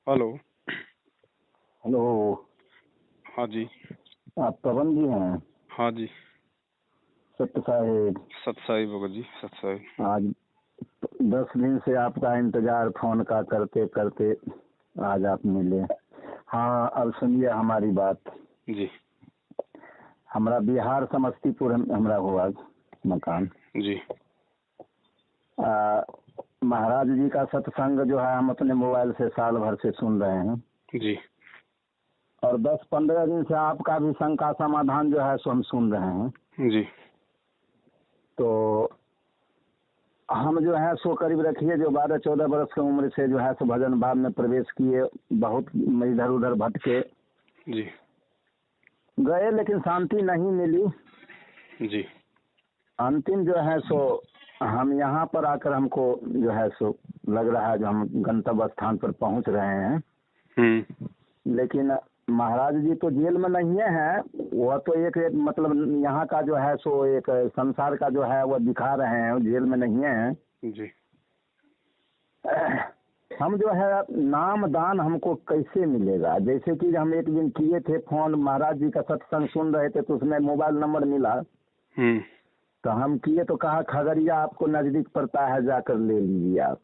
Hello. Hello. हाँ जी। आप पवन जी हैं? हाँ जी। सत्य साहेब। सत साहिब भगत जी, सत साहिब। आज 10 दिन से आपका इंतजार फोन का करते करते आज आप मिले। हाँ, अब सुनिए हमारी बात। जी हमारा बिहार समस्तीपुर हमारा हुआ मकान। जी। महाराज जी का सत्संग जो है हम अपने मोबाइल से साल भर से सुन रहे हैं जी और 10-15 दिन से आपका भी शंका समाधान जो है सो हम सुन रहे हैं। जी। तो हम जो है सो करीब रखिए जो 12-14 बरस की उम्र से जो है सो भजन भाव में प्रवेश किए, बहुत इधर उधर भटके जी गए लेकिन शांति नहीं मिली। जी। अंतिम जो है सो हम यहाँ पर आकर हमको जो है सो लग रहा है जो हम गंतव्य स्थान पर पहुँच रहे हैं। लेकिन महाराज जी तो जेल में नहीं है, वह तो एक मतलब यहाँ का जो है सो एक संसार का जो है वह दिखा रहे हैं, जेल में नहीं है जी। हम जो है नाम दान हमको कैसे मिलेगा? जैसे कि हम एक दिन किए थे फोन, महाराज जी का सत्संग सुन रहे थे तो उसमें मोबाइल नंबर मिला तो हम किए तो कहा खगड़िया आपको नजदीक पड़ता है, जाकर ले लीजिए आप।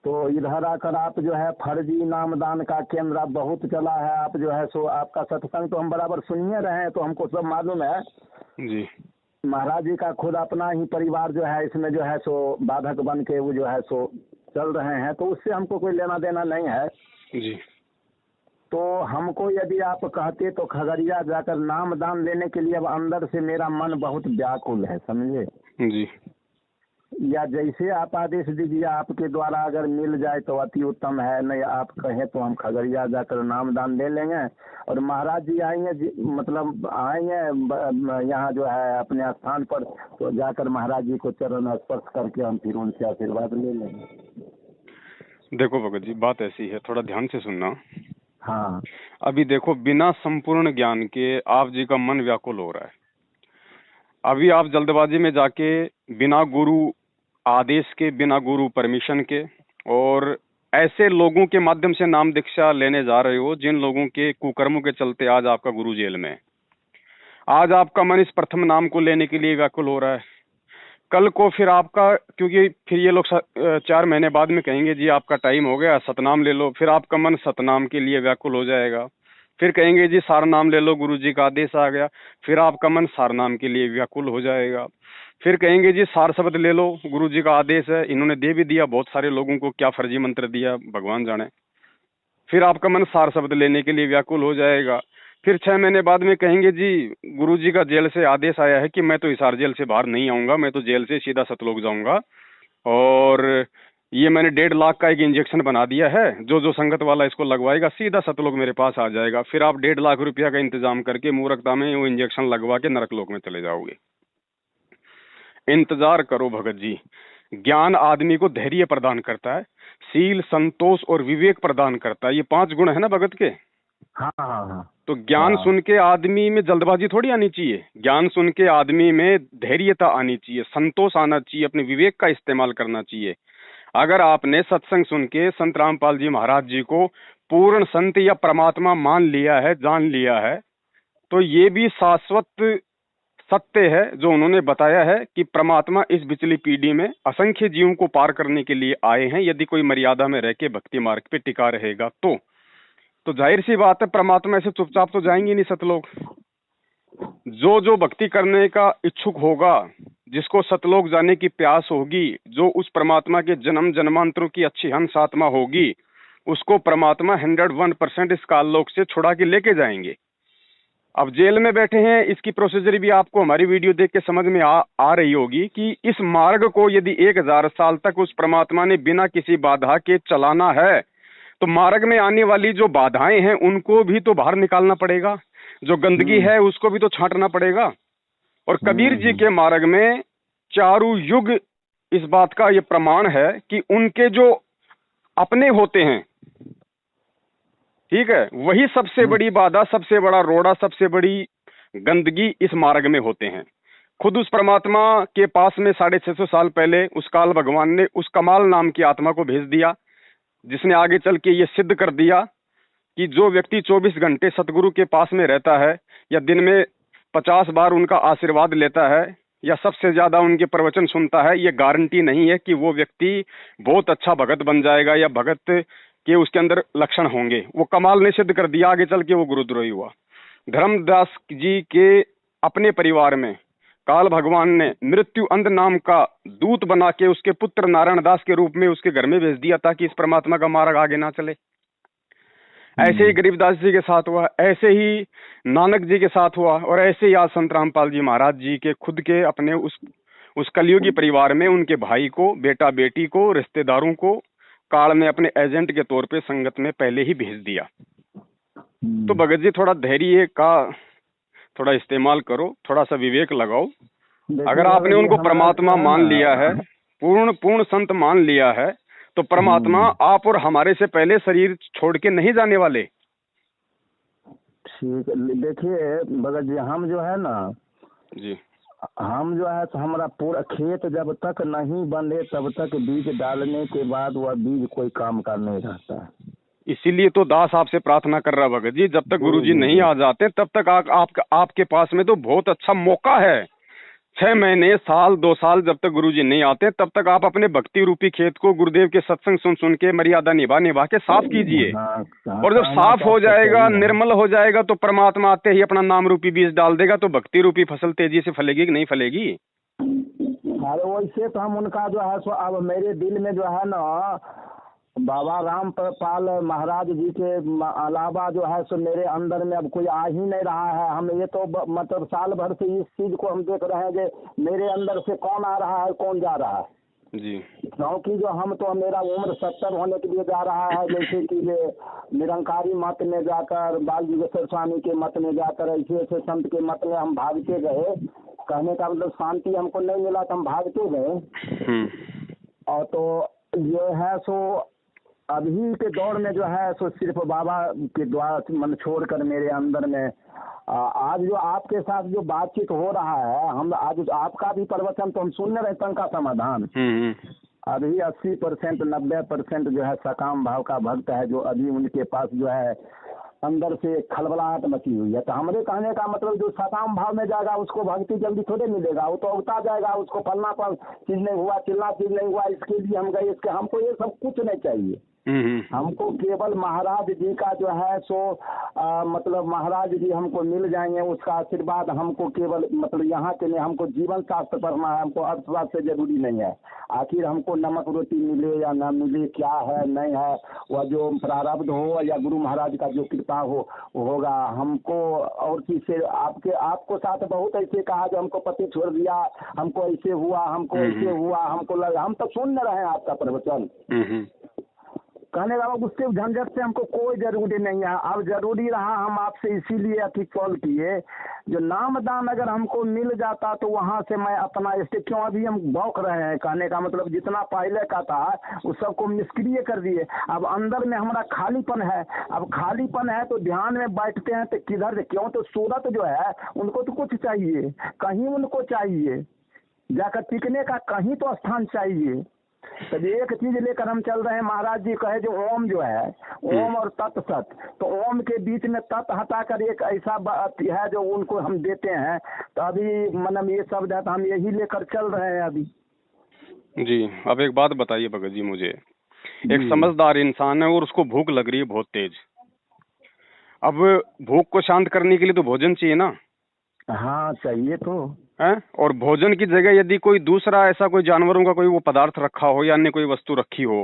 तो इधर आकर आप जो है फर्जी नामदान का केंद्र आप बहुत चला है, आप जो है सो आपका सत्संग तो हम बराबर सुनिए रहे हैं तो हमको सब मालूम है जी। महाराज जी का खुद अपना ही परिवार जो है इसमें जो है सो बाधक बन के वो जो है सो चल रहे हैं, तो उससे हमको कोई लेना देना नहीं है जी। तो हमको यदि आप कहते तो खगड़िया जाकर नाम दान लेने के लिए अब अंदर से मेरा मन बहुत व्याकुल है, समझे जी। या जैसे आप आदेश दीजिए, आपके द्वारा अगर मिल जाए तो अति उत्तम है, नहीं आप कहें तो हम खगड़िया जाकर नाम दान ले लेंगे और महाराज जी आएंगे, मतलब आएंगे यहाँ जो है अपने स्थान पर, तो जाकर महाराज जी को चरण स्पर्श करके हम फिर उनसे आशीर्वाद ले लेंगे। देखो भगत जी, बात ऐसी है, थोड़ा ध्यान से सुनना। हाँ। अभी देखो, बिना संपूर्ण ज्ञान के आप जी का मन व्याकुल हो रहा है। अभी आप जल्दबाजी में जाके बिना गुरु आदेश के, बिना गुरु परमिशन के और ऐसे लोगों के माध्यम से नाम दीक्षा लेने जा रहे हो जिन लोगों के कुकर्मों के चलते आज आपका गुरु जेल में है। आज आपका मन इस प्रथम नाम को लेने के लिए व्याकुल हो रहा है। कल को फिर आपका, क्योंकि फिर ये लोग 4 महीने बाद में कहेंगे जी आपका टाइम हो गया, सतनाम ले लो, फिर आपका मन सतनाम के लिए व्याकुल हो जाएगा। फिर कहेंगे जी सारनाम ले लो, गुरु जी का आदेश आ गया, फिर आपका मन सारनाम के लिए व्याकुल हो जाएगा। फिर कहेंगे जी सार शब्द ले लो, गुरु जी का आदेश है, इन्होंने दे भी दिया, बहुत सारे लोगों को क्या फर्जी मंत्र दिया भगवान जाने। फिर आपका मन सार शब्द लेने के लिए व्याकुल हो जाएगा। फिर 6 महीने बाद में कहेंगे जी गुरु जी का जेल से आदेश आया है कि मैं तो हिसार जेल से बाहर नहीं आऊंगा, मैं तो जेल से सीधा सतलोक जाऊंगा और ये मैंने 1.5 लाख का एक इंजेक्शन बना दिया है, जो जो संगत वाला इसको लगवाएगा सीधा सतलोक मेरे पास आ जाएगा। फिर आप 1.5 लाख रुपया का इंतजाम करके मूर्खता में वो इंजेक्शन लगवा के नरकलोक में चले जाओगे। इंतजार करो भगत जी। ज्ञान आदमी को धैर्य प्रदान करता है, शील, संतोष और विवेक प्रदान करता है। ये 5 गुण है ना भगत के। हाँ हाँ हाँ। तो ज्ञान सुन के आदमी में जल्दबाजी थोड़ी आनी चाहिए, ज्ञान सुन के आदमी में धैर्यता आनी चाहिए, संतोष आना चाहिए, अपने विवेक का इस्तेमाल करना चाहिए। अगर आपने सत्संग सुन के संत रामपाल जी महाराज जी को पूर्ण संत या परमात्मा मान लिया है, जान लिया है, तो ये भी शाश्वत सत्य है जो उन्होंने बताया है कि परमात्मा इस पिछली पीढ़ी में असंख्य जीवों को पार करने के लिए आए हैं, यदि कोई मर्यादा में रह के भक्ति मार्ग पे टिका रहेगा तो जाहिर सी बात है परमात्मा ऐसे चुपचाप तो जाएंगे नहीं सतलोक। जो जो भक्ति करने का इच्छुक होगा, जिसको सतलोक जाने की प्यास होगी, जो उस परमात्मा के जन्म जन्मांतरों की अच्छी हंस आत्मा होगी, उसको परमात्मा 101% इस काललोक से छुड़ा के लेके जाएंगे। अब जेल में बैठे हैं, इसकी प्रोसीजर भी आपको हमारी वीडियो देख के समझ में आ रही होगी कि इस मार्ग को यदि 1000 साल तक उस परमात्मा ने बिना किसी बाधा के चलाना है तो मार्ग में आने वाली जो बाधाएं हैं उनको भी तो बाहर निकालना पड़ेगा, जो गंदगी है उसको भी तो छांटना पड़ेगा। और कबीर जी के मार्ग में चारों युग इस बात का ये प्रमाण है कि उनके जो अपने होते हैं, ठीक है, वही सबसे बड़ी बाधा, सबसे बड़ा रोड़ा, सबसे बड़ी गंदगी इस मार्ग में होते हैं। खुद उस परमात्मा के पास में 650 साल पहले उस काल भगवान ने उस कमाल नाम की आत्मा को भेज दिया, जिसने आगे चल के ये सिद्ध कर दिया कि जो व्यक्ति 24 घंटे सतगुरु के पास में रहता है या दिन में 50 बार उनका आशीर्वाद लेता है या सबसे ज्यादा उनके प्रवचन सुनता है, ये गारंटी नहीं है कि वो व्यक्ति बहुत अच्छा भगत बन जाएगा या भगत के उसके अंदर लक्षण होंगे। वो कमाल ने सिद्ध कर दिया, आगे चल के वो गुरुद्रोही हुआ। धर्मदास जी के अपने परिवार में काल भगवान ने मृत्यु अंध नाम का दूत बना के उसके पुत्र नारायण दास के रूप में उसके घर में भेज दिया ताकि इस परमात्मा का मार्ग आगे ना चले। ऐसे ही गरीबदास जी के साथ हुआ, ऐसे ही नानक जी के साथ हुआ, और ऐसे ही आज संत रामपाल जी महाराज जी के खुद के अपने उस कलियुगी परिवार में उनके भाई को, बेटा बेटी को, रिश्तेदारों को काल ने अपने एजेंट के तौर पे संगत में पहले ही भेज दिया। तो भगत जी थोड़ा धैर्य का थोड़ा इस्तेमाल करो, थोड़ा सा विवेक लगाओ। अगर आपने उनको परमात्मा मान लिया है, पूर्ण संत मान लिया है, तो परमात्मा आप और हमारे से पहले शरीर छोड़ के नहीं जाने वाले। ठीक, देखिए भगत जी, हम जो है ना जी, हम जो है तो हमारा पूरा खेत जब तक नहीं बंधे तब तक बीज डालने के बाद वह बीज कोई काम का नहीं रहता है। इसीलिए तो दास आपसे प्रार्थना कर रहा भगत जी, जब तक गुरुजी नहीं आ जाते तब तक आपके पास में तो बहुत अच्छा मौका है। 6 महीने, साल, 2 साल जब तक गुरुजी नहीं आते तब तक आप अपने भक्ति रूपी खेत को गुरुदेव के सत्संग सुन सुन के मर्यादा निभा के साफ कीजिए। और जब साफ हो जाएगा, निर्मल हो जाएगा, तो परमात्मा आते ही अपना नाम रूपी बीज डाल देगा, तो भक्ति रूपी फसल तेजी से फलेगी कि नहीं फलेगी? अरे वैसे तो हम उनका जो है सो अब मेरे दिल में जो है ना बाबा रामपाल महाराज जी के अलावा जो है सो मेरे अंदर में अब कोई आ ही नहीं रहा है। हम ये तो मतलब साल भर से इस चीज को हम देख रहे हैं कि मेरे अंदर से कौन आ रहा है कौन जा रहा है जी। क्योंकि जो हम तो मेरा उम्र 70 होने के लिए जा रहा है, जैसे कि निरंकारी मत में जाकर, बाल योगेश्वर स्वामी के मत में जाकर, ऐसे ऐसे संत के मत में हम भागते गए। कहने का मतलब शांति हमको नहीं मिला तो हम भागते गए। और तो ये है सो अभी के दौर में जो है सो सिर्फ बाबा के द्वारा मन छोड़कर मेरे अंदर में आज जो आपके साथ जो बातचीत हो रहा है, हम आज आपका भी प्रवचन तो हम सुन रहे हैं का समाधान। अभी 80% 90% जो है सकाम भाव का भक्त है जो अभी उनके पास जो है अंदर से खलबलाहट मची हुई है। तो हमारे कहने का मतलब जो सकाम भाव में जाएगा उसको भक्ति जल्दी थोड़े मिलेगा, वो तो उगता जाएगा। उसको फलना पर चीज नहीं हुआ, चिल्ला चीज नहीं हुआ, इसके लिए हम गए, इसके हमको ये सब कुछ नहीं चाहिए। हमको केवल महाराज जी का जो है सो मतलब महाराज जी हमको मिल जाएंगे, उसका आशीर्वाद हमको केवल मतलब यहाँ के लिए हमको जीवन शास्त्र पढ़ना है, हमको अर्थशास्त्र से जरूरी नहीं है। आखिर हमको नमक रोटी मिले या ना मिले, क्या है नहीं है, वह जो प्रारब्ध हो या गुरु महाराज का जो कृपा हो होगा। हमको और चीज से आपको साथ बहुत ऐसे कहा जो हमको पति छोड़ दिया, हमको ऐसे हुआ, हमको ऐसे हुआ, हमको लगा, हम तो सुन रहे हैं आपका प्रवचन। कहने लगा उसके झंझट से हमको कोई जरूरी नहीं है। अब जरूरी रहा हम आपसे इसीलिए अति कॉल किए, जो नामदान अगर हमको मिल जाता तो वहाँ से मैं अपना इससे क्यों अभी हम बौख रहे हैं। कहने का मतलब जितना पहले का था उस सबको निष्क्रिय कर दिए। अब अंदर में हमारा खालीपन है, अब खालीपन है तो ध्यान में बैठते हैं तो किधर क्यों, तो सूरत जो है उनको तो कुछ चाहिए, कहीं उनको चाहिए जाकर टिकने का, कहीं तो स्थान चाहिए। तब एक चीज लेकर हम चल रहे हैं। महाराज जी कहे जो ओम जो है, ओम और तत् सत, तो ओम के बीच में तत् हटाकर एक ऐसा बात है जो उनको हम देते हैं। तो अभी मतलब ये शब्द है तो हम यही लेकर चल रहे हैं अभी। जी, अब एक बात बताइए भगत जी मुझे, एक समझदार इंसान है और उसको भूख लग रही है बहुत तेज। अब भूख को शांत करने के लिए तो भोजन चाहिए ना? हाँ चाहिए तो है। और भोजन की जगह यदि कोई दूसरा ऐसा कोई जानवरों का कोई वो पदार्थ रखा हो या अन्य कोई वस्तु रखी हो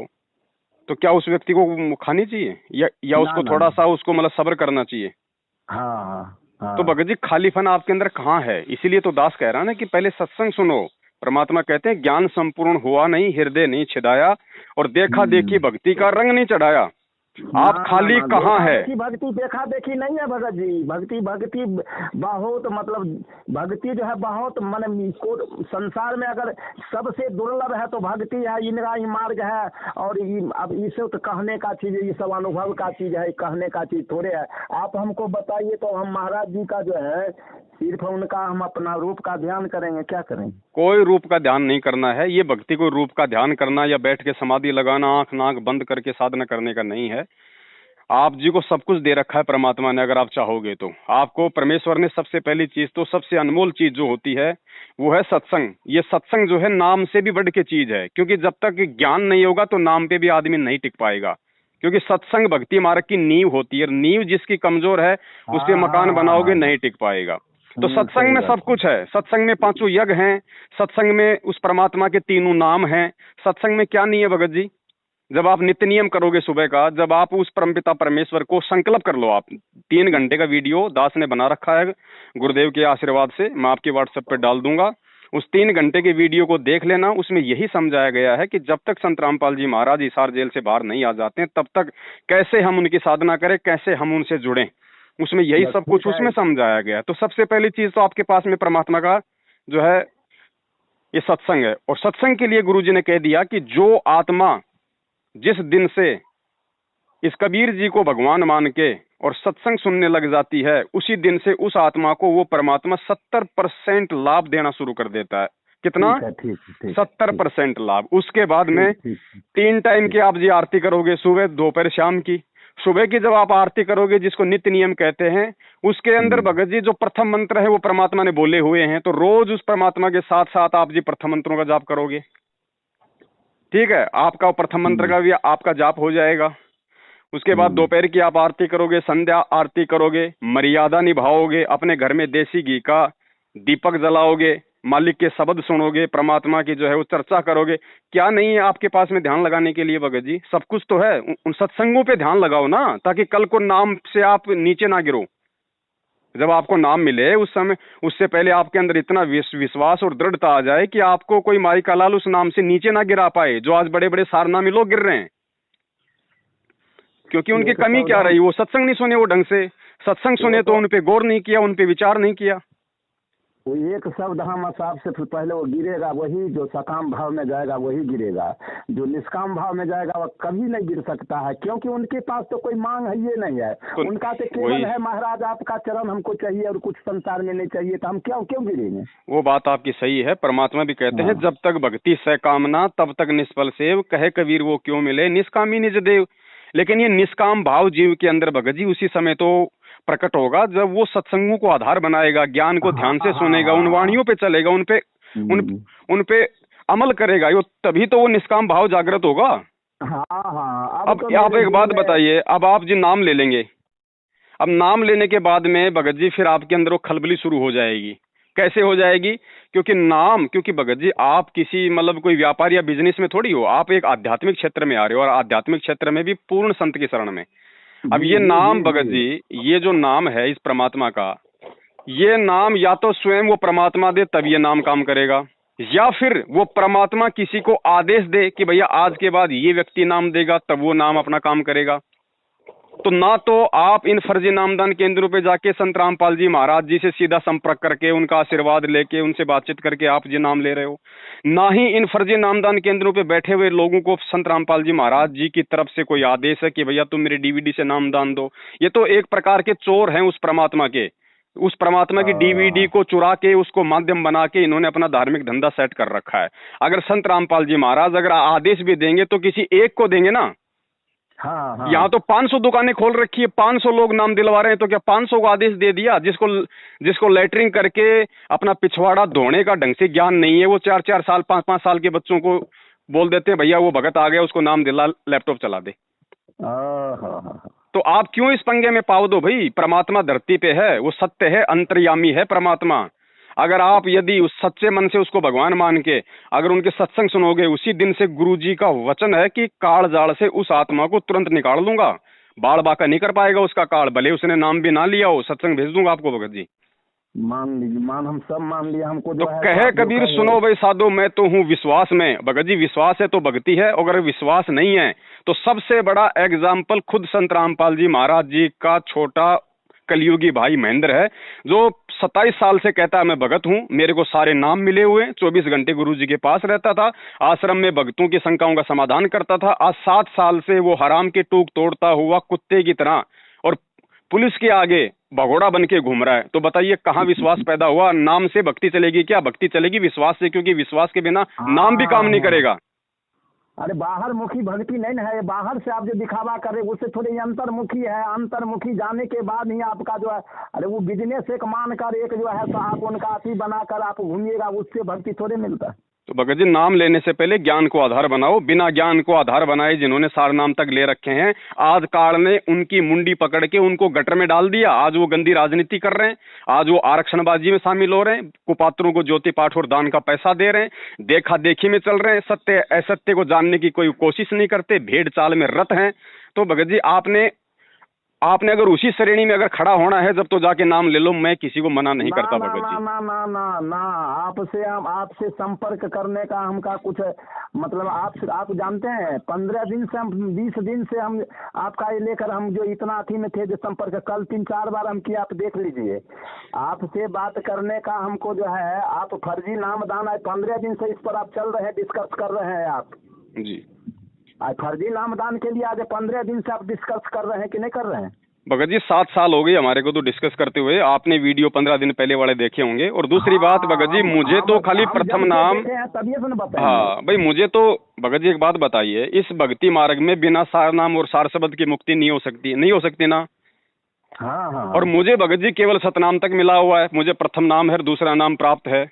तो क्या उस व्यक्ति को खानी चाहिए या उसको थोड़ा सा उसको मतलब सब्र करना चाहिए? हाँ। तो भगत जी खालीपन आपके अंदर कहाँ है? इसीलिए तो दास कह रहा है ना कि पहले सत्संग सुनो। परमात्मा कहते हैं ज्ञान संपूर्ण हुआ नहीं, हृदय नहीं छिदाया, और देखा देखी भक्ति का रंग नहीं चढ़ाया। आप खाली कहाँ है? भक्ति देखा देखी नहीं है भगत जी। भक्ति बहुत मतलब भक्ति जो है बहुत मन इसको संसार में अगर सबसे दुर्लभ है तो भक्ति है, इनका ही मार्ग है। और अब इसे तो कहने का चीज, ये सब अनुभव का चीज है, कहने का चीज थोड़े है। आप हमको बताइए तो हम महाराज जी का जो है सिर्फ उनका हम अपना रूप का ध्यान करेंगे, क्या करेंगे? कोई रूप का ध्यान नहीं करना है। ये भक्ति कोई रूप का ध्यान करना या बैठ के समाधि लगाना, आंख नाक बंद करके साधना करने का नहीं है। आप जी को सब कुछ दे रखा है परमात्मा ने, अगर आप चाहोगे तो। आपको परमेश्वर ने सबसे पहली चीज, तो सबसे अनमोल चीज जो होती है वो है सत्संग। ये सत्संग जो है नाम से भी बढ़ के चीज है, क्योंकि जब तक ज्ञान नहीं होगा तो नाम पे भी आदमी नहीं टिक पाएगा। क्योंकि सत्संग भक्ति मार्ग की नींव होती है, नींव जिसकी कमजोर है उस पे मकान बनाओगे नहीं टिक पाएगा। तो सत्संग में सब कुछ है। सत्संग में 5 यज्ञ हैं, सत्संग में उस परमात्मा के 3 नाम हैं। सत्संग में क्या नहीं है भगत जी? जब आप नित्य नियम करोगे सुबह का, जब आप उस परमपिता परमेश्वर को संकल्प कर लो, आप 3 घंटे का वीडियो दास ने बना रखा है गुरुदेव के आशीर्वाद से, मैं आपके व्हाट्सएप पे डाल दूंगा। उस 3 घंटे के वीडियो को देख लेना। उसमें यही समझाया गया है कि जब तक संत रामपाल जी महाराज हिसार जेल से बाहर नहीं आ जाते हैं तब तक कैसे हम उनकी साधना करें, कैसे हम उनसे जुड़ें। उसमें यही सब कुछ उसमें समझाया गया है। तो सबसे पहली चीज तो आपके पास में परमात्मा का जो है ये सत्संग है। और सत्संग के लिए गुरु जी ने कह दिया कि जो आत्मा जिस दिन से इस कबीर जी को भगवान मान के और सत्संग सुनने लग जाती है, उसी दिन से उस आत्मा को वो परमात्मा 70% लाभ देना शुरू कर देता है। कितना? 70% लाभ। उसके बाद में 3 टाइम की आप जी आरती करोगे, सुबह दोपहर शाम की। सुबह की जब आप आरती करोगे, जिसको नित्य नियम कहते हैं, उसके अंदर भगत जी जो प्रथम मंत्र है वो परमात्मा ने बोले हुए हैं, तो रोज उस परमात्मा के साथ साथ आप जी प्रथम मंत्रों का जाप करोगे। ठीक है, आपका प्रथम मंत्र का भी आपका जाप हो जाएगा। उसके बाद दोपहर की आप आरती करोगे, संध्या आरती करोगे, मर्यादा निभाओगे, अपने घर में देसी घी का दीपक जलाओगे, मालिक के शब्द सुनोगे, परमात्मा की जो है वो चर्चा करोगे। क्या नहीं है आपके पास में ध्यान लगाने के लिए भगत जी? सब कुछ तो है। उन सत्संगों पे ध्यान लगाओ ना, ताकि कल को नाम से आप नीचे ना गिरो। जब आपको नाम मिले उस समय, उससे पहले आपके अंदर इतना विश्वास और दृढ़ता आ जाए कि आपको कोई माई का लाल उस नाम से नीचे ना गिरा पाए, जो आज बड़े बड़े सारनामी लोग गिर रहे हैं। क्योंकि उनकी कमी क्या रही? वो सत्संग नहीं सुने, वो ढंग से सत्संग सुने तो उन पे गौर नहीं किया, उन पे विचार नहीं किया। वो एक शब्द हम हिसाब से फिर पहले वो गिरेगा, वही जो सकाम भाव में जाएगा वही गिरेगा। जो निष्काम भाव में जाएगा वह कभी नहीं गिर सकता है, क्योंकि उनके पास तो कोई मांग है ये नहीं है। तो उनका तो केवल है महाराज आपका चरण हमको चाहिए और कुछ संसार में नहीं चाहिए, तो हम क्यों गिरेंगे? वो बात आपकी सही है। परमात्मा भी कहते हैं जब तक भक्ति सकामना तब तक निष्फल सेव, कहे कबीर वो क्यों मिले निष्कामी निज देव। लेकिन ये निष्काम भाव जीव के अंदर भगत जी उसी समय तो प्रकट होगा जब वो सत्संगों को आधार बनाएगा, ज्ञान को ध्यान से सुनेगा, उन वाणियों पे चलेगा, उन पे अमल करेगा, वो तभी तो वो निष्काम भाव जागृत होगा। अब आप एक बात बताइए, अब आप जी नाम ले लेंगे, अब नाम लेने के बाद में भगत जी फिर आपके अंदर वो खलबली शुरू हो जाएगी। कैसे हो जाएगी? क्योंकि भगत जी आप किसी मतलब कोई व्यापार या बिजनेस में थोड़ी हो, आप एक आध्यात्मिक क्षेत्र में आ रहे हो, और आध्यात्मिक क्षेत्र में भी पूर्ण संत की शरण में। अब ये नाम भगत जी, ये जो नाम है इस परमात्मा का, ये नाम या तो स्वयं वो परमात्मा दे तब ये नाम काम करेगा, या फिर वो परमात्मा किसी को आदेश दे कि भैया आज के बाद ये व्यक्ति नाम देगा, तब वो नाम अपना काम करेगा। तो ना तो आप इन फर्जी नामदान केंद्रों पे जाके संत रामपाल जी महाराज जी से सीधा संपर्क करके उनका आशीर्वाद लेके उनसे बातचीत करके आप जी नाम ले रहे हो, ना ही इन फर्जी नामदान केंद्रों पे बैठे हुए लोगों को संत रामपाल जी महाराज जी की तरफ से कोई आदेश है कि भैया तुम मेरे डीवीडी से नामदान दो। ये तो एक प्रकार के चोर हैं उस परमात्मा के। उस परमात्मा की डीवीडी को चुरा के उसको माध्यम बना के इन्होंने अपना धार्मिक धंधा सेट कर रखा है। अगर संत रामपाल जी महाराज अगर आदेश भी देंगे तो किसी एक को देंगे ना। यहाँ तो 500 दुकानें खोल रखी है, 500 लोग नाम दिलवा रहे हैं, तो क्या 500 को आदेश दे दिया? जिसको लेटरिंग करके अपना पिछवाड़ा धोने का ढंग से ज्ञान नहीं है, वो 4-4 साल 5-5 साल के बच्चों को बोल देते हैं भैया वो भगत आ गया उसको नाम दिला, लैपटॉप चला दे। तो आप क्यों इस पंगे में पाव दो भाई? परमात्मा धरती पे है, वो सत्य है, अंतर्यामी है परमात्मा। अगर आप यदि उस सच्चे मन से उसको भगवान मान के अगर उनके सत्संग सुनोगे, उसी दिन से गुरु जी का वचन है कि काल जाल से उस आत्मा को तुरंत निकाल दूंगा, बाल बाका नहीं कर पाएगा उसका काल, भले उसने नाम भी ना लिया हो, सत्संग भेज दूंगा आपको भगत जी। मान लीजिए, हम सब मान लिया, हमको तो कहे कबीर सुनो भाई साधो मैं तो हूँ विश्वास में। भगत जी विश्वास है तो भक्ति है, अगर विश्वास नहीं है तो सबसे बड़ा एग्जाम्पल खुद संत रामपाल जी महाराज जी का छोटा कलयुगी भाई महेंद्र है, जो 27 साल से कहता है मैं भगत हूँ, मेरे को सारे नाम मिले हुए, 24 घंटे गुरु जी के पास रहता था, आश्रम में भक्तों की शंकाओं का समाधान करता था। आज 7 साल से वो हराम के टूक तोड़ता हुआ कुत्ते की तरह और पुलिस के आगे भगोड़ा बन के घूम रहा है, तो बताइए कहाँ विश्वास पैदा हुआ? नाम से भक्ति चलेगी क्या? भक्ति चलेगी विश्वास से, क्योंकि विश्वास के बिना नाम भी काम नहीं करेगा। अरे बाहर मुखी भक्ति नहीं ना है, बाहर से आप जो दिखावा कर रहे उससे थोड़ी अंतर्मुखी है। अंतर्मुखी जाने के बाद ही आपका जो है, अरे वो बिजनेस एक मानकर एक जो है तो आप उनका अति बनाकर आप घूमिएगा, उससे भक्ति थोड़े मिलता है। तो भगत जी नाम लेने से पहले ज्ञान को आधार बनाओ। बिना ज्ञान को आधार बनाए जिन्होंने सार नाम तक ले रखे हैं, आज काल ने उनकी मुंडी पकड़ के उनको गटर में डाल दिया। आज वो गंदी राजनीति कर रहे हैं, आज वो आरक्षणबाजी में शामिल हो रहे हैं, कुपात्रों को ज्योति पाठ और दान का पैसा दे रहे हैं, देखा देखी में चल रहे हैं, सत्य असत्य को जानने की कोई कोशिश नहीं करते, भेड़ चाल में रत हैं। तो भगत जी आपने अगर उसी श्रेणी में अगर खड़ा होना है जब, तो जाके नाम ले लो, मैं किसी को मना नहीं करता भगत जी। ना ना ना ना ना, आपसे संपर्क करने का हमका कुछ मतलब आप जानते हैं 15 दिन से हम 20 दिन से हम आपका ये लेकर हम जो इतना अथी में थे जो संपर्क, कल 3-4 बार हम किया, आप देख लीजिए। आपसे बात करने का हमको जो है, आप फर्जी नाम दान है 15 दिन से इस पर आप चल रहे हैं, डिस्कस कर रहे हैं आप जी। फर्जी नामदान के लिए आज 15 दिन से आप डिस्कस कर रहे हैं कि नहीं कर रहे हैं? भगत जी 7 साल हो गए हमारे को तो डिस्कस करते हुए। आपने वीडियो 15 दिन पहले वाले देखे होंगे। और दूसरी बात भगत जी, मुझे तो खाली प्रथम नाम, हाँ भाई, मुझे तो भगत जी एक बात बताइए, इस भक्ति मार्ग में बिना सार नाम और सार शब्द की मुक्ति नहीं हो सकती ना। हाँ। और मुझे भगत जी केवल सतनाम तक मिला हुआ है, मुझे प्रथम नाम है, दूसरा नाम प्राप्त है।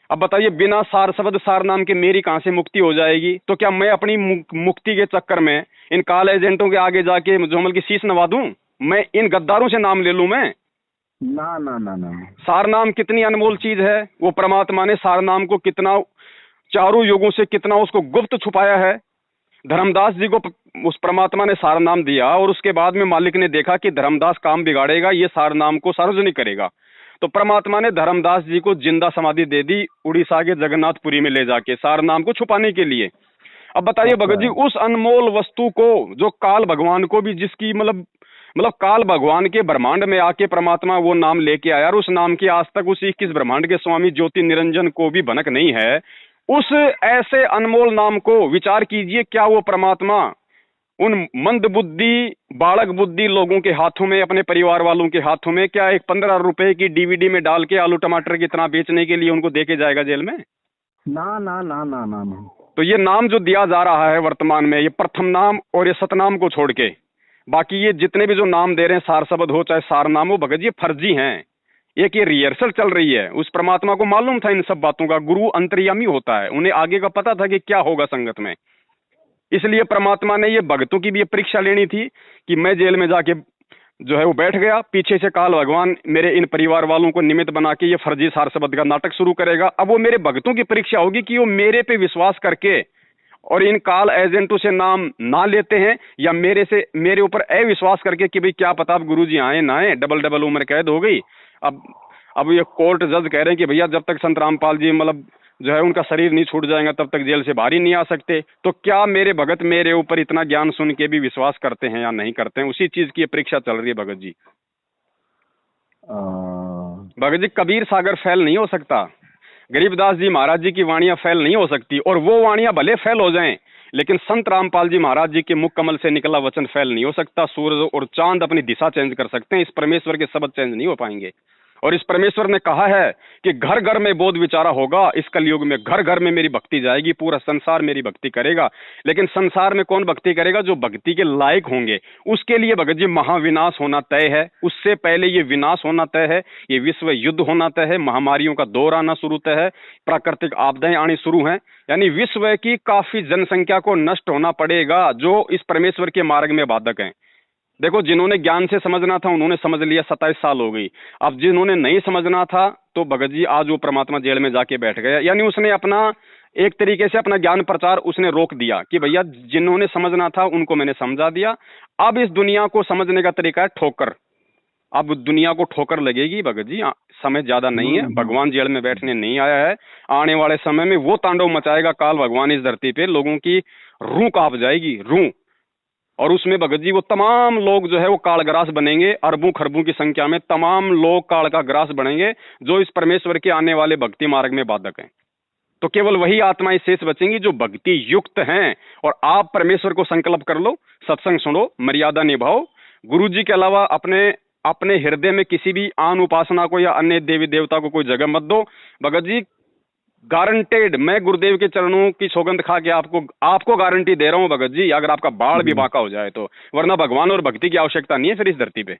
अब बताइए बिना सार शब्द सार नाम के मेरी कहाँ से मुक्ति हो जाएगी? तो क्या मैं अपनी मुक्ति के चक्कर में इन काल एजेंटों के आगे जाके जोमल की शीश नवा दूं? मैं इन गद्दारों से नाम ले लूं मैं? ना ना ना ना। सार नाम कितनी अनमोल चीज है। वो परमात्मा ने सार नाम को कितना, चारों युगों से कितना उसको गुप्त छुपाया है। धर्मदास जी को उस परमात्मा ने सार नाम दिया और उसके बाद में मालिक ने देखा कि धर्मदास काम बिगाड़ेगा, ये सार नाम को सार्वजनिक करेगा, तो परमात्मा ने धर्मदास जी को जिंदा समाधि दे दी उड़ीसा के जगन्नाथपुरी में ले जाके, सार नाम को छुपाने के लिए। अब बताइए भगत जी, उस अनमोल वस्तु को जो काल भगवान को भी, जिसकी मतलब काल भगवान के ब्रह्मांड में आके परमात्मा वो नाम लेके आया, और उस नाम की आज तक उस 21 ब्रह्मांड के स्वामी ज्योति निरंजन को भी भनक नहीं है, उस ऐसे अनमोल नाम को विचार कीजिए, क्या वो परमात्मा उन मंद बुद्धि, बालक बुद्धि लोगों के हाथों में, अपने परिवार वालों के हाथों में, क्या एक 15 रुपए की डीवीडी में डाल के आलू टमाटर की तरह बेचने के लिए उनको देके जाएगा जेल में? ना ना ना ना ना ना। तो ये नाम जो दिया जा रहा है वर्तमान में, ये प्रथम नाम और ये सतनाम को छोड़ के बाकी ये जितने भी जो नाम दे रहे हैं, सार शब्द हो चाहे सार नाम हो, भगत जी फर्जी हैं। एक ये रिहर्सल चल रही है। उस परमात्मा को मालूम था इन सब बातों का, गुरु अंतर्यामी होता है, उन्हें आगे का पता था कि क्या होगा संगत में। इसलिए परमात्मा ने ये भक्तों की भी ये परीक्षा लेनी थी कि मैं जेल में जाके जो है वो बैठ गया, पीछे से काल भगवान मेरे इन परिवार वालों को निमित्त बना के ये फर्जी सार शब्द का नाटक शुरू करेगा। अब वो मेरे भक्तों की परीक्षा होगी कि वो मेरे पे विश्वास करके और इन काल एजेंटों से नाम ना लेते हैं, या मेरे ऊपर अविश्वास करके कि भाई क्या पता अब गुरुजी आए ना आए, डबल उम्र कैद हो गई। अब ये कोर्ट जज कह रहे हैं कि भैया जब तक संत रामपाल जी मतलब जो है उनका शरीर नहीं छूट जाएगा तब तक जेल से बाहर ही नहीं आ सकते। तो क्या मेरे भगत मेरे ऊपर इतना ज्ञान सुन के भी विश्वास करते हैं या नहीं करते हैं? उसी चीज की परीक्षा चल रही है भगत जी। भगत जी कबीर सागर फैल नहीं हो सकता, गरीबदास जी महाराज जी की वाणियां फैल नहीं हो सकती, और वो वाणियां भले फैल हो जाएं, लेकिन संत रामपाल जी महाराज जी के मुख कमल से निकला वचन फैल नहीं हो सकता। सूरज और चांद अपनी दिशा चेंज कर सकते हैं, इस परमेश्वर के शब्द चेंज नहीं हो पाएंगे। और इस परमेश्वर ने कहा है कि घर घर में बोध विचारा होगा, इस कलयुग में घर घर में मेरी भक्ति जाएगी, पूरा संसार मेरी भक्ति करेगा। लेकिन संसार में कौन भक्ति करेगा? जो भक्ति के लायक होंगे। उसके लिए भगत जी महाविनाश होना तय है, उससे पहले ये विनाश होना तय है, ये विश्व युद्ध होना तय है, महामारियों का दौर आना शुरू तय है, प्राकृतिक आपदाएं आनी शुरू हैं, यानी विश्व की काफी जनसंख्या को नष्ट होना पड़ेगा जो इस परमेश्वर के मार्ग में बाधक हैं। देखो, जिन्होंने ज्ञान से समझना था उन्होंने समझ लिया, 27 साल हो गई। अब जिन्होंने नहीं समझना था तो भगत जी आज वो परमात्मा जेल में जाके बैठ गया, यानी उसने अपना एक तरीके से अपना ज्ञान प्रचार उसने रोक दिया कि भैया जिन्होंने समझना था उनको मैंने समझा दिया, अब इस दुनिया को समझने का तरीका है ठोकर। अब दुनिया को ठोकर लगेगी भगत जी, समय ज्यादा नहीं है, भगवान जेल में बैठने नहीं आया है। आने वाले समय में वो तांडव मचाएगा काल भगवान इस धरती पे, लोगों की रूह कांप जाएगी, रूह। और उसमें भगत जी वो तमाम लोग जो है वो कालग्रास बनेंगे, अरबों खरबों की संख्या में तमाम लोग काल का ग्रास बनेंगे जो इस परमेश्वर के आने वाले भक्ति मार्ग में बाधक हैं। तो केवल वही आत्माएं शेष बचेंगी जो भक्ति युक्त हैं। और आप परमेश्वर को संकल्प कर लो, सत्संग सुनो, मर्यादा निभाओ, गुरु जी के अलावा अपने अपने हृदय में किसी भी आन उपासना को या अन्य देवी देवता को कोई जगह मत दो। भगत जी गारंटेड, मैं गुरुदेव के चरणों की सौगंध खा के आपको गारंटी दे रहा हूं भगत जी, अगर आपका बाढ़ भी बांका हो जाए तो, वरना भगवान और भक्ति की आवश्यकता नहीं है फिर इस धरती पे।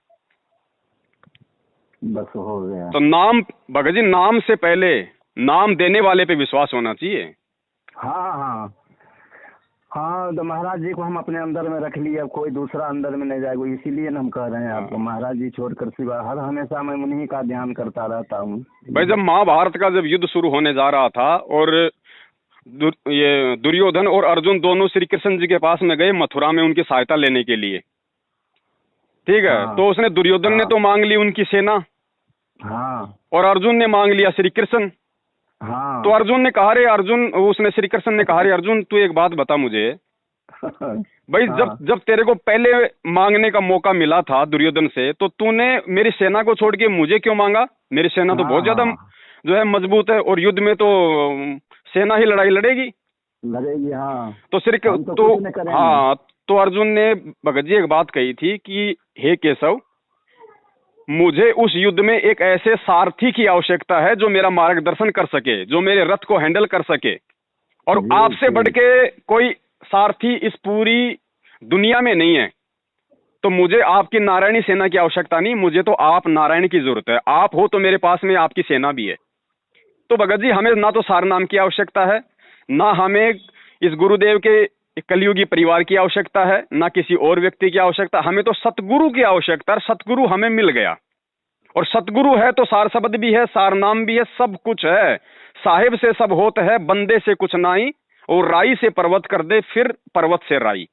बस हो गया। तो नाम भगत जी, नाम से पहले नाम देने वाले पे विश्वास होना चाहिए। हाँ हाँ हाँ, तो महाराज जी को हम अपने अंदर में रख लिए, अब कोई दूसरा अंदर में नहीं जाएगा, इसीलिए हम कह रहे हैं आपको, महाराज जी छोड़कर सिवा हर हमेशा मैं उन्हीं का ध्यान करता रहता हूँ। भाई जब महाभारत का जब युद्ध शुरू होने जा रहा था और ये दुर्योधन और अर्जुन दोनों श्री कृष्ण जी के पास में गए मथुरा में उनकी सहायता लेने के लिए, ठीक है। हाँ, तो उसने दुर्योधन ने तो मांग ली उनकी सेना, हाँ और अर्जुन ने मांग लिया श्री कृष्ण। हाँ तो अर्जुन ने कहा, रे अर्जुन, उसने श्री कृष्ण ने कहा, रे अर्जुन तू एक बात बता मुझे, भाई हाँ, जब तेरे को पहले मांगने का मौका मिला था दुर्योधन से, तो तूने मेरी सेना को छोड़ के मुझे क्यों मांगा? मेरी सेना तो बहुत ज्यादा जो है मजबूत है, और युद्ध में तो सेना ही लड़ाई लड़ेगी। हाँ। तो श्री तो अर्जुन ने भगत जी एक बात कही थी कि हे केशव, मुझे उस युद्ध में एक ऐसे सारथी की आवश्यकता है जो मेरा मार्गदर्शन कर सके, जो मेरे रथ को हैंडल कर सके, और आपसे बढ़ के कोई सारथी इस पूरी दुनिया में नहीं है। तो मुझे आपकी नारायणी सेना की आवश्यकता नहीं, मुझे तो आप नारायण की जरूरत है। आप हो तो मेरे पास में आपकी सेना भी है। तो भगत जी हमें ना तो सार नाम की आवश्यकता है, ना हमें इस गुरुदेव के कलयुगी परिवार की आवश्यकता है, ना किसी और व्यक्ति की आवश्यकता, हमें तो सतगुरु की आवश्यकता है। सतगुरु हमें मिल गया, और सतगुरु है तो सार शब्द भी है, सार नाम भी है, सब कुछ है। साहिब से सब होत है, बंदे से कुछ नाई, और राई से पर्वत कर दे, फिर पर्वत से राई।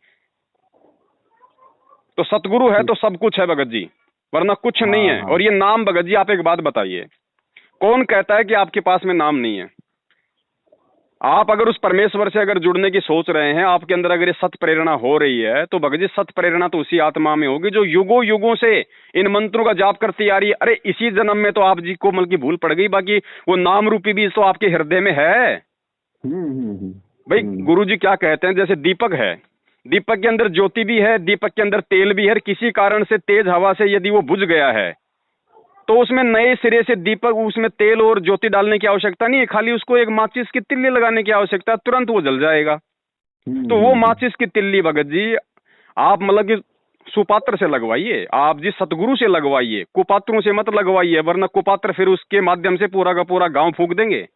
तो सतगुरु है तो सब कुछ है भगत जी, वरना कुछ नहीं है। और ये नाम भगत जी, आप एक बात बताइए, कौन कहता है कि आपके पास में नाम नहीं है? आप अगर उस परमेश्वर से अगर जुड़ने की सोच रहे हैं, आपके अंदर अगर ये सत प्रेरणा हो रही है, तो भगत जी सत प्रेरणा तो उसी आत्मा में होगी जो युगों युगों से इन मंत्रों का जाप करती आ रही है। अरे इसी जन्म में तो आप जी को मतलब की भूल पड़ गई, बाकी वो नाम रूपी बीज तो आपके हृदय में है। भाई गुरु जी क्या कहते हैं, जैसे दीपक है, दीपक के अंदर ज्योति भी है, दीपक के अंदर तेल भी है। किसी कारण से तेज हवा से यदि वो बुझ गया है, तो उसमें नए सिरे से दीपक, उसमें तेल और ज्योति डालने की आवश्यकता नहीं है, खाली उसको एक माचिस की तिल्ली लगाने की आवश्यकता है, तुरंत वो जल जाएगा। तो वो माचिस की तिल्ली भगत जी आप मतलब कि सुपात्र से लगवाइए, आप जी सतगुरु से लगवाइए, कुपात्रों से मत लगवाइए, वरना कुपात्र फिर उसके माध्यम से पूरा का पूरा गांव फूंक देंगे।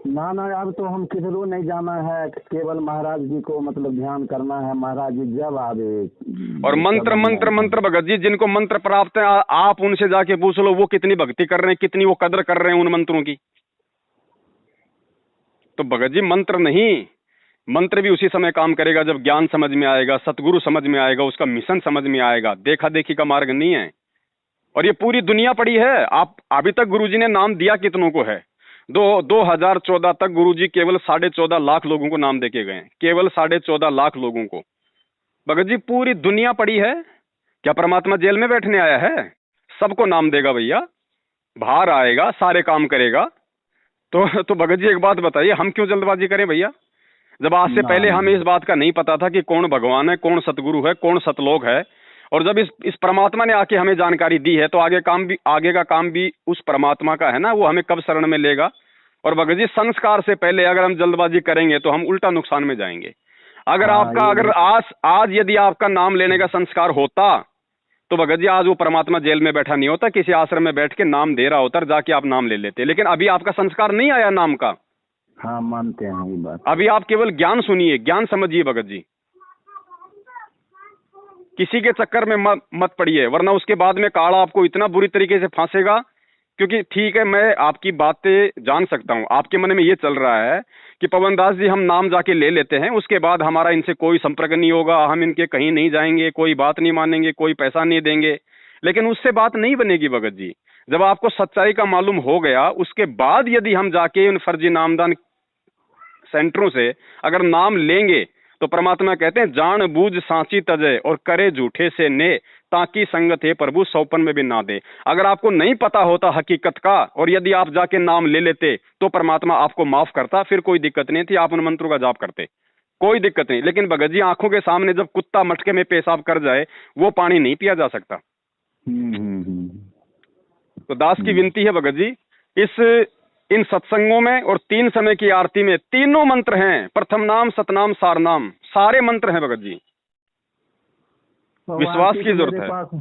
ना अब तो हम किधरों नहीं जाना है, केवल महाराज जी को मतलब ध्यान करना है। महाराज जी जब आवे, और मंत्र मंत्र मंत्र भगत जी, जिनको मंत्र प्राप्त है आप उनसे जाके पूछ लो वो कितनी भक्ति कर रहे हैं, कितनी वो कदर कर रहे हैं उन मंत्रों की। तो भगत जी मंत्र नहीं, मंत्र भी उसी समय काम करेगा जब ज्ञान समझ में आएगा, सतगुरु समझ में आएगा, उसका मिशन समझ में आएगा। देखा देखी का मार्ग नहीं है। और ये पूरी दुनिया पड़ी है। आप अभी तक गुरुजी ने नाम दिया कितनों को है? 2014 तक गुरुजी केवल 14.5 लाख लोगों को नाम देके गए हैं, केवल 14.5 लाख लोगों को। भगत जी पूरी दुनिया पड़ी है, क्या परमात्मा जेल में बैठने आया है? सबको नाम देगा भैया, बाहर आएगा, सारे काम करेगा। तो भगत जी एक बात बताइए, हम क्यों जल्दबाजी करें भैया, जब आज से पहले हमें इस बात का नहीं पता था कि कौन भगवान है, कौन सतगुरु है, कौन सतलोक है। और जब इस परमात्मा ने आके हमें जानकारी दी है, तो आगे का काम भी उस परमात्मा का है ना, वो हमें कब शरण में लेगा। और भगत जी संस्कार से पहले अगर हम जल्दबाजी करेंगे तो हम उल्टा नुकसान में जाएंगे। अगर आज यदि आपका नाम लेने का संस्कार होता, तो भगत जी आज वो परमात्मा जेल में बैठा नहीं होता, किसी आश्रम में बैठ के नाम दे रहा होता, जाके आप नाम ले लेते। लेकिन अभी आपका संस्कार नहीं आया नाम का। हाँ मानते हैं ये बात। अभी आप केवल ज्ञान सुनिए, ज्ञान समझिए भगत जी, किसी के चक्कर में मत पड़िए, वरना उसके बाद में काल आपको इतना बुरी तरीके से फांसेगा। क्योंकि ठीक है, मैं आपकी बातें जान सकता हूं, आपके मन में ये चल रहा है कि पवन दास जी हम नाम जाके ले लेते हैं, उसके बाद हमारा इनसे कोई संपर्क नहीं होगा, हम इनके कहीं नहीं जाएंगे, कोई बात नहीं मानेंगे, कोई पैसा नहीं देंगे। लेकिन उससे बात नहीं बनेगी भगत जी। जब आपको सच्चाई का मालूम हो गया, उसके बाद यदि हम जाके उन फर्जी नामदान सेंटरों से अगर नाम लेंगे, तो परमात्मा कहते हैं जान बूझ सांची तजे और करे झूठे से ने, ताकि संगत है प्रभु सौपन में भी ना दे। अगर आपको नहीं पता होता हकीकत का, और यदि आप जाके नाम ले लेते, तो परमात्मा आपको माफ करता, फिर कोई दिक्कत नहीं थी, आप उन मंत्रों का जाप करते। कोई दिक्कत नहीं। लेकिन भगत जी आंखों के सामने जब कुत्ता मटके में पेशाब कर जाए वो पानी नहीं पिया जा सकता। तो दास की विनती है भगत जी, इन सत्संगों में और 3 समय की आरती में तीनों मंत्र हैं, प्रथम नाम, सतनाम, सारनाम, सारे मंत्र हैं भगत जी। विश्वास की जरूरत है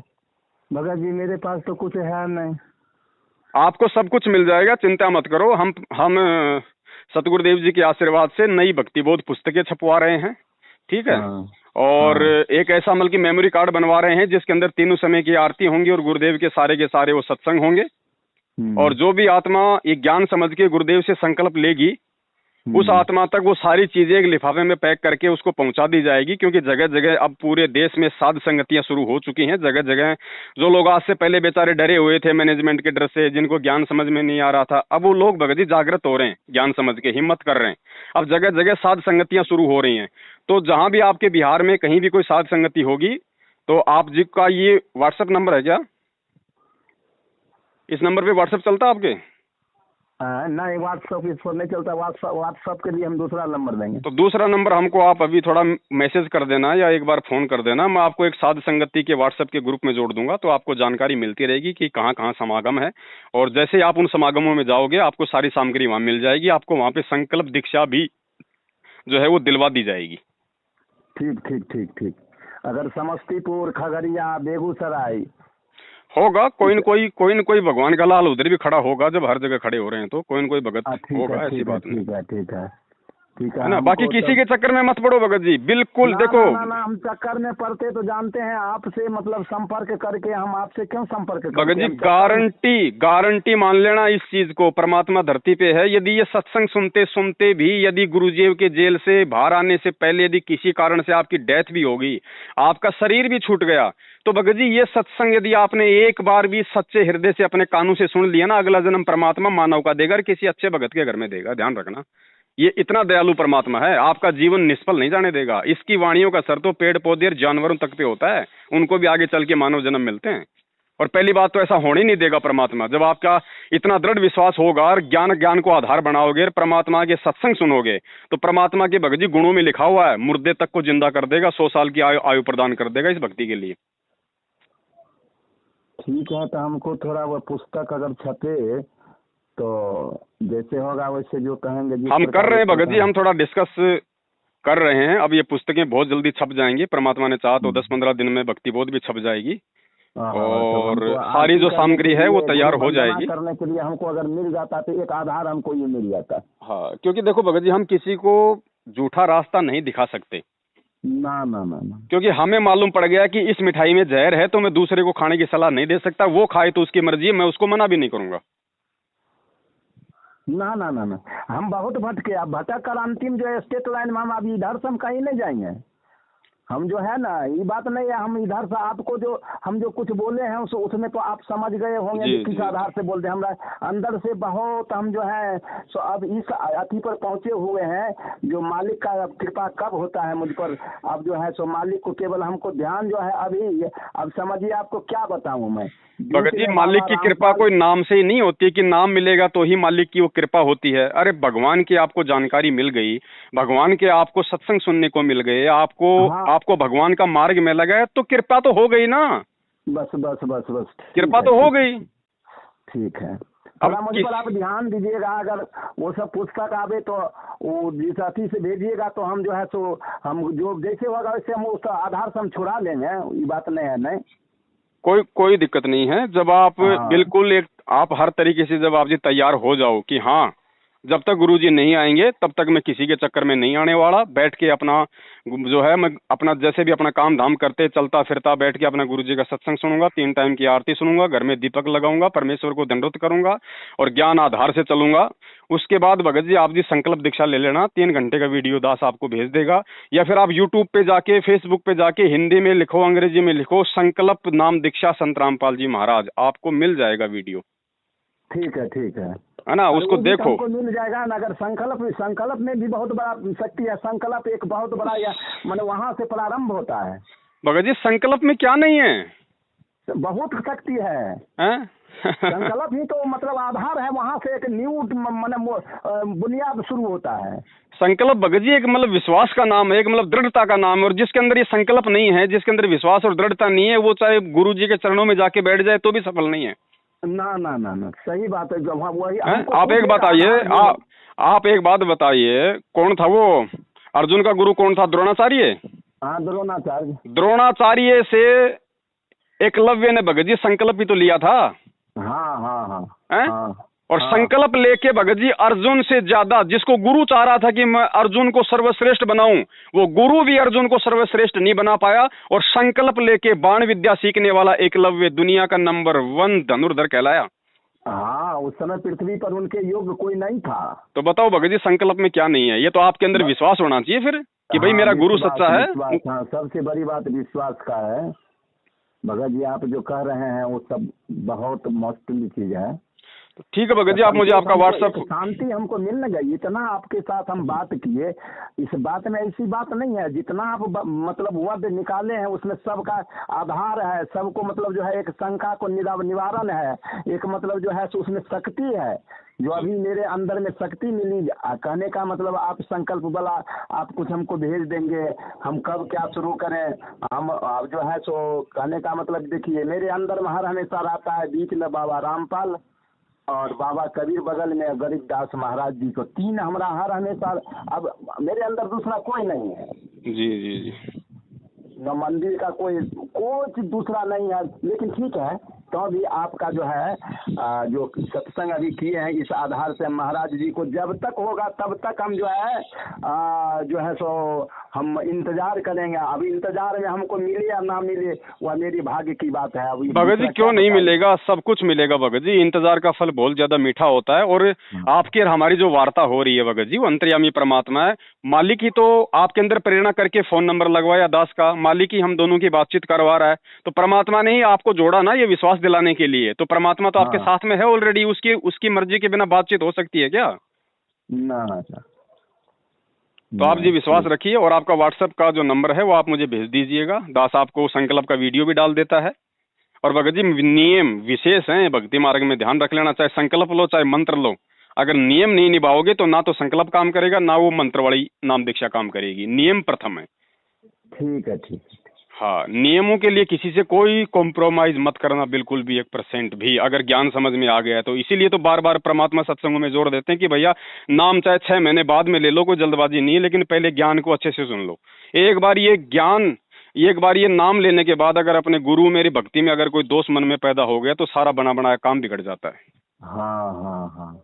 भगत जी। मेरे पास तो कुछ है नहीं। आपको सब कुछ मिल जाएगा, चिंता मत करो। हम सतगुरुदेव जी के आशीर्वाद से नई भक्ति बोध पुस्तकें छपवा रहे हैं, ठीक है। और एक ऐसा मतलब की मेमोरी कार्ड बनवा रहे हैं जिसके अंदर तीनों समय की आरती होंगी और गुरुदेव के सारे वो सत्संग होंगे। और जो भी आत्मा ये ज्ञान समझ के गुरुदेव से संकल्प लेगी, उस आत्मा तक वो सारी चीजें एक लिफाफे में पैक करके उसको पहुंचा दी जाएगी। क्योंकि जगह जगह अब पूरे देश में साध संगतियां शुरू हो चुकी हैं। जगह जगह जो लोग आज से पहले बेचारे डरे हुए थे मैनेजमेंट के डर से, जिनको ज्ञान समझ में नहीं आ रहा था, अब वो लोग भगत जी जागृत हो रहे हैं, ज्ञान समझ के हिम्मत कर रहे हैं। अब जगह जगह साध संगतियां शुरू हो रही हैं। तो जहां भी आपके बिहार में कहीं भी कोई साध संगति होगी तो आप जी का ये व्हाट्सएप नंबर है क्या? इस नंबर पे व्हाट्सएप चलता है आपके? नहीं, व्हाट्सएप इस पर नहीं चलता। व्हाट्सएप के लिए हम दूसरा नंबर देंगे। तो दूसरा नंबर हमको आप अभी थोड़ा मैसेज कर देना या एक बार फोन कर देना। मैं आपको एक साध संगति के व्हाट्सएप के ग्रुप में जोड़ दूंगा, तो आपको जानकारी मिलती रहेगी कि कहाँ कहाँ समागम है। और जैसे आप उन समागमों में जाओगे आपको सारी सामग्री वहाँ मिल जाएगी। आपको वहाँ पे संकल्प दीक्षा भी जो है वो दिलवा दी जाएगी। ठीक ठीक ठीक ठीक। अगर समस्तीपुर, खगड़िया, बेगूसराय होगा, कोई न कोई भगवान का लाल उधर भी खड़ा होगा। जब हर जगह खड़े हो रहे हैं तो कोई न कोई भगत होगा, ऐसी बात नहीं। ठीक है ना। बाकी किसी के चक्कर में मत पड़ो भगत जी, बिल्कुल। देखो ना, हम चक्कर में पड़ते तो जानते हैं आपसे मतलब संपर्क करके। हम आपसे क्यों संपर्क करते? भगत जी गारंटी मान लेना इस चीज को, परमात्मा धरती पे है। यदि ये सत्संग सुनते सुनते भी यदि गुरुजी के जेल से बाहर आने से पहले यदि किसी कारण से आपकी डेथ भी होगी, आपका शरीर भी छूट गया, तो भगत जी ये सत्संग यदि आपने एक बार भी सच्चे हृदय से अपने कानों से सुन लिया ना, अगला जन्म परमात्मा मानव का देगा और किसी अच्छे भगत के घर में देगा। ध्यान रखना, ये इतना दयालु परमात्मा है, आपका जीवन निष्फल नहीं जाने देगा। इसकी वाणियों का असर तो पेड़ पौधे और जानवरों तक पे होता है, उनको भी आगे चल के मानव जन्म मिलते हैं। और पहली बात तो ऐसा होने ही नहीं देगा परमात्मा। जब आपका इतना दृढ़ विश्वास होगा और ज्ञान को आधार बनाओगे और परमात्मा के सत्संग सुनोगे, तो परमात्मा के भगत जी गुणों में लिखा हुआ है, मुर्दे तक को जिंदा कर देगा, 100 साल की आयु प्रदान कर देगा इस भक्ति के लिए। ठीक है, तो हमको थोड़ा वो पुस्तक अगर छपे तो जैसे होगा वैसे जो कहेंगे। हम कर रहे हैं भगत जी, हम थोड़ा डिस्कस कर रहे हैं। अब ये पुस्तकें बहुत जल्दी छप जाएंगी, परमात्मा ने चाहा तो 10-15 दिन में भक्ति बोध भी छप जाएगी और सारी जो सामग्री है वो तैयार हो जाएगी। करने के लिए हमको अगर मिल जाता तो एक आधार हमको ये मिल जाता। हाँ, क्योंकि देखो भगत जी, हम किसी को झूठा रास्ता नहीं दिखा सकते। ना, क्योंकि हमें मालूम पड़ गया कि इस मिठाई में जहर है, तो मैं दूसरे को खाने की सलाह नहीं दे सकता। वो खाए तो उसकी मर्जी है, मैं उसको मना भी नहीं करूंगा। ना, हम बहुत भटके। अब भटक कर अंतिम जो स्टेट लाइन में हम अभी इधर से हम कहीं नहीं जाएंगे। हम जो है ना, ये बात नहीं है हम इधर से आपको जो हम जो कुछ बोले हैं उसमें तो आप समझ गए होंगे किस आधार से बोलते हैं। हमारा अंदर से बहुत हम जो है सो अब इस अति पर पहुंचे हुए हैं जो मालिक का कृपा कब होता है मुझ पर। अब जो है सो मालिक को केवल हमको ध्यान जो है अभी। अब समझिए आपको क्या बताऊं मैं भगत जी, मालिक की कृपा कोई नाम से ही नहीं होती कि नाम मिलेगा तो ही मालिक की वो कृपा होती है। अरे भगवान की आपको जानकारी मिल गई, भगवान के आपको सत्संग सुनने को मिल गए, आपको भगवान का मार्ग में लगा, तो कृपा तो हो गई ना। बस कृपा तो हो गई। ठीक है, अब मुझ पर आप ध्यान दीजिएगा। अगर वो सब पुस्तक आवे तो वो जिस अति से भेजिएगा तो हम जो है सो हम जो जैसे होगा वैसे हम उसका आधार से हम छुड़ा लेंगे। ये बात नहीं है। नहीं, कोई दिक्कत नहीं है। जब आप बिल्कुल आप हर तरीके से जब आप जी तैयार हो जाओ कि हाँ जब तक गुरुजी नहीं आएंगे तब तक मैं किसी के चक्कर में नहीं आने वाला, बैठ के अपना जो है मैं अपना जैसे भी अपना काम धाम करते चलता फिरता बैठ के अपना गुरुजी का सत्संग सुनूंगा, 3 टाइम की आरती सुनूंगा, घर में दीपक लगाऊंगा, परमेश्वर को दंडवत करूंगा और ज्ञान आधार से चलूंगा। उसके बाद भगत जी आप जी संकल्प दीक्षा ले लेना, 3 घंटे का वीडियो दास आपको भेज देगा। या फिर आप यूट्यूब पे जाके, फेसबुक पे जाके हिंदी में लिखो, अंग्रेजी में लिखो, संकल्प नाम दीक्षा संत रामपाल जी महाराज, आपको मिल जाएगा वीडियो। ठीक है ना, उसको देखो, मिल जाएगा ना। अगर संकल्प में भी बहुत बड़ा शक्ति है। संकल्प एक बहुत बड़ा मतलब वहां से प्रारंभ होता है। भगत जी संकल्प में क्या नहीं है, बहुत शक्ति है। संकल्प ही तो मतलब आधार है, वहाँ से एक न्यू बुनियाद शुरू होता है। संकल्प भगत जी एक मतलब विश्वास का नाम है, एक मतलब दृढ़ता का नाम है, और जिसके अंदर ये संकल्प नहीं है, जिसके अंदर विश्वास और दृढ़ता नहीं है, वो चाहे गुरु जी के चरणों में जाके बैठ जाए तो भी सफल नहीं है। ना ना ना ना, सही बात है। जब वही आप एक बताइए, आप एक बात बताइए, कौन था वो अर्जुन का गुरु, कौन था? द्रोणाचार्य। हाँ, द्रोणाचार्य। द्रोणाचार्य से एकलव्य ने भगत जी संकल्प ही तो लिया था। हाँ हाँ हाँ हाँ। और संकल्प लेके भगत जी अर्जुन से ज्यादा, जिसको गुरु चाह रहा था कि मैं अर्जुन को सर्वश्रेष्ठ बनाऊं, वो गुरु भी अर्जुन को सर्वश्रेष्ठ नहीं बना पाया। और संकल्प लेके बाण विद्या सीखने वाला एकलव्य दुनिया का नंबर 1 धनुर्धर कहलाया। हाँ, उस समय पृथ्वी पर उनके योग्य कोई नहीं था। तो बताओ भगत जी संकल्प में क्या नहीं है? ये तो आपके अंदर विश्वास होना चाहिए फिर कि भाई मेरा गुरु सच्चा है। हाँ, सबसे बड़ी बात विश्वास का है भगत जी। आप जो कह रहे हैं वो सब बहुत मुश्किल चीज है। तो ठीक है भगत जी, आप मुझे आपका व्हाट्सएप। शांति हमको मिल न गई, इतना आपके साथ हम बात किए, इस बात में ऐसी बात नहीं है। जितना आप मतलब वर्ड निकाले हैं उसमें सबका आधार है, सबको मतलब जो है एक शंका को निवारण है, एक मतलब जो है उसमें शक्ति है, जो अभी मेरे अंदर में शक्ति मिली। कहने का मतलब आप संकल्प वाला आप कुछ हमको भेज देंगे, हम कब क्या शुरू करें, हम जो है सो कहने का मतलब देखिए, मेरे अंदर में हर हमेशा रहता है बीच में बाबा रामपाल और बाबा कबीर, बगल में गरीबदास महाराज जी को, 3 हमारा हर हमेशा। अब मेरे अंदर दूसरा कोई नहीं है। जी जी जी। न मंदिर का कोई दूसरा नहीं है। लेकिन ठीक है, तो भी आपका जो है जो सत्संग अभी किए हैं, इस आधार से महाराज जी को जब तक होगा तब तक हम जो है सो हम इंतजार करेंगे। अभी इंतजार में हमको मिले या ना मिले वह मेरी भाग्य की बात है। अभी भगत जी क्यों नहीं मिलेगा, सब कुछ मिलेगा भगत जी। इंतजार का फल बहुत ज्यादा मीठा होता है। और आपकी और हमारी जो वार्ता हो रही है भगत जी, वो अंतर्यामी परमात्मा है। मालिक ही तो आपके अंदर प्रेरणा करके फोन नंबर लगवाया दास का, मालिक ही हम दोनों की बातचीत करवा रहा है। तो परमात्मा ने ही आपको जोड़ा ना ये विश्वास दिलाने के लिए। तो परमात्मा तो आपके साथ में है ऑलरेडी। उसकी मर्जी के बिना बातचीत हो सकती है क्या? ना। तो आप जी विश्वास रखिए, और आपका व्हाट्सएप का जो नंबर है वो आप मुझे भेज दीजिएगा। दास आपको संकल्प का वीडियो भी डाल देता है। और भगत जी नियम विशेष हैं भक्ति मार्ग में, ध्यान रख लेना। चाहे संकल्प लो चाहे मंत्र लो, अगर नियम नहीं निभाओगे तो ना तो संकल्प काम करेगा, ना वो मंत्र वाली नाम दीक्षा काम करेगी। नियम प्रथम है। ठीक है, ठीक है। हाँ, नियमों के लिए किसी से कोई कॉम्प्रोमाइज मत करना, बिल्कुल भी 1% भी, अगर ज्ञान समझ में आ गया है तो। इसीलिए तो बार बार परमात्मा सत्संगों में जोर देते हैं कि भैया नाम चाहे 6 महीने बाद में ले लो, कोई जल्दबाजी नहीं है, लेकिन पहले ज्ञान को अच्छे से सुन लो। एक बार ये नाम लेने के बाद अगर अपने गुरु मेरी भक्ति में अगर कोई दोष मन में पैदा हो गया तो सारा बना बनाया काम बिगड़ जाता है। हाँ,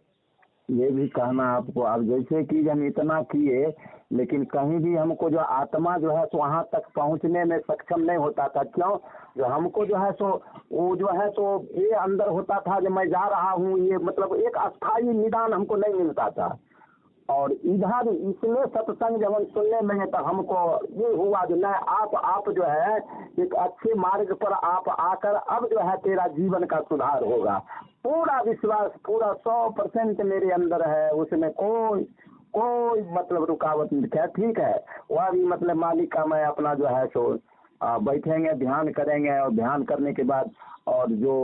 ये भी कहना आपको। अब जैसे कि हम इतना किए, लेकिन कहीं भी हमको जो आत्मा जो है सो वहाँ तक पहुँचने में सक्षम नहीं होता था। क्यों? जो हमको जो है सो वो जो है सो ये अंदर होता था जो मैं जा रहा हूँ, ये मतलब एक अस्थायी निदान हमको नहीं मिलता था। और इधर इसमें सत्संग जब हम सुनने में तो हमको ये हुआ जो नहीं, आप जो है एक अच्छे मार्ग पर आप आकर अब जो है तेरा जीवन का सुधार होगा। पूरा विश्वास, पूरा 100% मेरे अंदर है, उसमें कोई मतलब रुकावट नहीं है। ठीक है, वह भी मतलब मालिक का मैं अपना जो है सो बैठेंगे, ध्यान करेंगे, और ध्यान करने के बाद और जो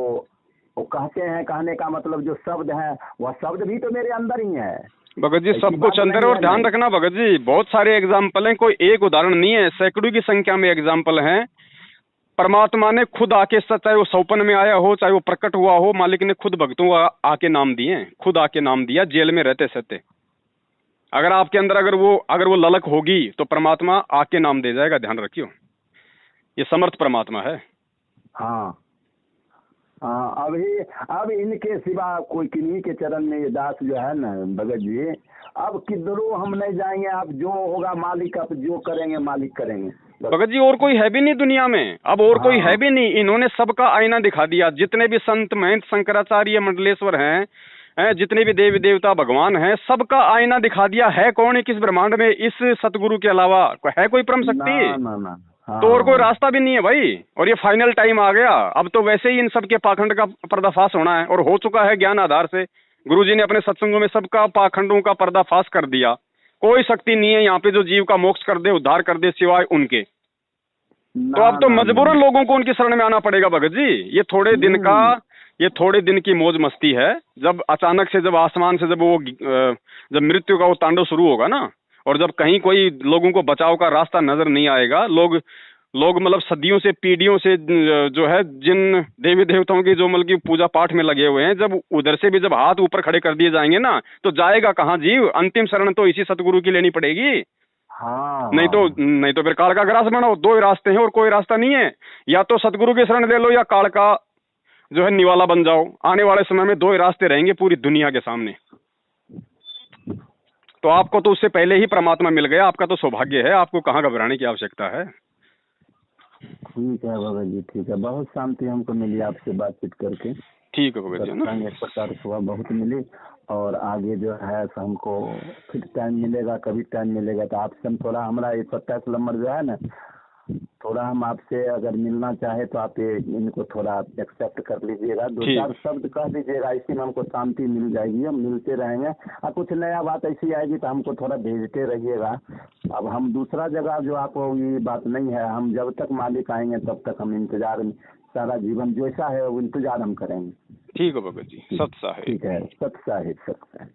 वो कहते हैं, कहने का मतलब जो शब्द है वह शब्द भी तो मेरे अंदर ही है भगत जी। सब कुछ अंदर। और ध्यान रखना भगत जी, बहुत सारे एग्जाम्पल हैं, कोई एक उदाहरण नहीं है, सैकड़ों की संख्या में एग्जाम्पल हैं। परमात्मा ने खुद आके, चाहे वो सौपन में आया हो चाहे वो प्रकट हुआ हो, मालिक ने खुद भक्तों को आके नाम दिए, खुद आके नाम दिया जेल में रहते सहते। अगर आपके अंदर अगर वो ललक होगी तो परमात्मा आके नाम दे जाएगा, ध्यान रखियो। ये समर्थ परमात्मा है। हाँ, अब इनके सिवा कोई किन्हीं के चरण में ये दास जो है ना भगत जी, अब किधरों हम नहीं जाएंगे। अब जो होगा मालिक, अब जो करेंगे मालिक करेंगे भगत जी। और कोई है भी नहीं दुनिया में, अब और कोई है भी नहीं। इन्होंने सबका आईना दिखा दिया। जितने भी संत महंत शंकराचार्य मंडलेश्वर हैं, जितने भी देवी देवता भगवान हैं, सबका आईना दिखा दिया। है कौन किस ब्रह्मांड में इस सतगुरु के अलावा? है कोई परम शक्ति? ना। तो और कोई रास्ता भी नहीं है भाई। और ये फाइनल टाइम आ गया। अब तो वैसे ही इन सब के पाखंड का पर्दाफाश होना है, और हो चुका है ज्ञान आधार से। गुरुजी ने अपने सत्संगों में सबका पाखंडों का पर्दाफाश कर दिया। कोई शक्ति नहीं है यहाँ पे जो जीव का मोक्ष कर दे, उद्धार कर दे, सिवाय उनके। तो अब तो मजबूरन लोगों को उनकी शरण में आना पड़ेगा भगत जी। ये थोड़े दिन का ये थोड़े दिन की मौज मस्ती है। जब अचानक से जब आसमान से जब वो जब मृत्यु का वो तांडव शुरू होगा ना, और जब कहीं कोई लोगों को बचाव का रास्ता नजर नहीं आएगा, लोग मतलब सदियों से पीढ़ियों से जो है जिन देवी देवताओं की जो मतलब की पूजा पाठ में लगे हुए हैं, जब उधर से भी जब हाथ ऊपर खड़े कर दिए जाएंगे ना, तो जाएगा कहाँ जीव? अंतिम शरण तो इसी सतगुरु की लेनी पड़ेगी। हाँ नहीं तो फिर काल का ग्रास बनाओ। दो ही रास्ते हैं और कोई रास्ता नहीं है। या तो सतगुरु की शरण ले लो या काल का जो है निवाला बन जाओ। आने वाले समय में दो ही रास्ते रहेंगे पूरी दुनिया के सामने। तो आपको तो उससे पहले ही परमात्मा मिल गया, आपका तो सौभाग्य है, आपको कहाँ घबराने की आवश्यकता है। ठीक है बाबा जी, ठीक है। बहुत शांति हमको मिली आपसे बातचीत करके। ठीक है बाबा जी, है ना। एक प्रकार से हुआ, बहुत मिली। और आगे जो है तो हमको फिर टाइम मिलेगा, कभी टाइम मिलेगा तो आपसे हम थोड़ा, हमारा ये 27 नंबर जो है ना, थोड़ा हम आपसे अगर मिलना चाहे तो आप इनको थोड़ा एक्सेप्ट कर लीजिएगा, 2-4 शब्द कह दीजिएगा, इसी में हमको शांति मिल जाएगी। हम मिलते रहेंगे और कुछ नया बात ऐसी आएगी तो हमको थोड़ा भेजते रहिएगा। अब हम दूसरा जगह जो आपको ये बात नहीं है, हम जब तक मालिक आएंगे तब तक हम इंतजार में सारा जीवन जैसा है वो इंतजार हम करेंगे। ठीक है बाबा जी, सत्य है। ठीक है, सत्य है।